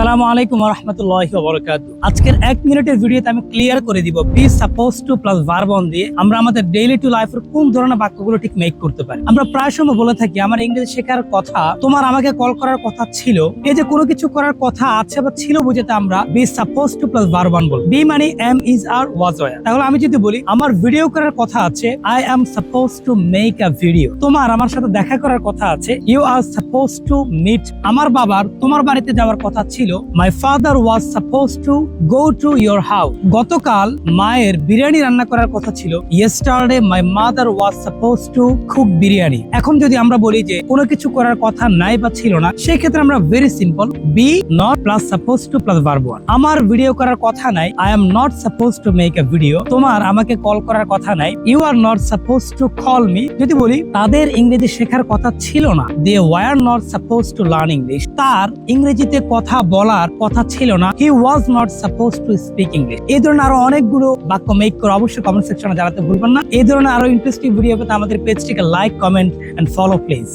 আসসালামু আলাইকুম ওয়া রাহমাতুল্লাহি ওয়া বারাকাতুহু। আজকের 1 মিনিটের ভিডিওতে আমি ক্লিয়ার করে দিব be suppose to plus verb on দিয়ে আমরা আমাদের ডেইলি টু লাইফের কোন ধরনের বাক্যগুলো ঠিক মেক করতে পারি। আমরা প্রায় সময় বলে থাকি আমার ইংরেজি শেখার কথা, তোমার আমাকে কল করার কথা ছিল। এই যে কোনো কিছু করার কথা আছে বা ছিল বুঝাতে আমরা be suppose to plus verb on বলবো। বি মানে am is are was were. তাহলে আমি যদি বলি আমার ভিডিও করার কথা আছে, I am suppose to make a video. তোমার আমার সাথে দেখা করার কথা আছে, you are suppose to meet. আমার বাবার তোমার বাড়িতে যাওয়ার কথা ছিল, my father was suppose to go to your house. গতকাল মায়ের বিরিয়ানি রান্না করার কথা ছিল, yesterday my mother was suppose to cook biryani. এখন যদি আমরা বলি যে কোনো কিছু করার কথা নাই বা ছিল না, সেই ক্ষেত্রে আমরা very simple be not plus suppose to plus verb one. আমার ভিডিও করার কথা নাই, I am not suppose to make a video. তোমার আমাকে কল করার কথা নাই, you are not suppose to call me. যদি বলি তাদের ইংরেজি শেখার কথা ছিল না, they were not suppose to learn English. তার ইংরেজিতে কথা বলার কথা ছিল না, he was not suppose to speak English. এই ধরনের আরো অনেকগুলো বাক্য মেক করে অবশ্যই কমেন্ট সেকশনে জানাতে ভুলবেন না। এই ধরনের আরো ইন্টারেস্টিং ভিডিও পেতে আমাদের পেজটিকে like, comment and follow please.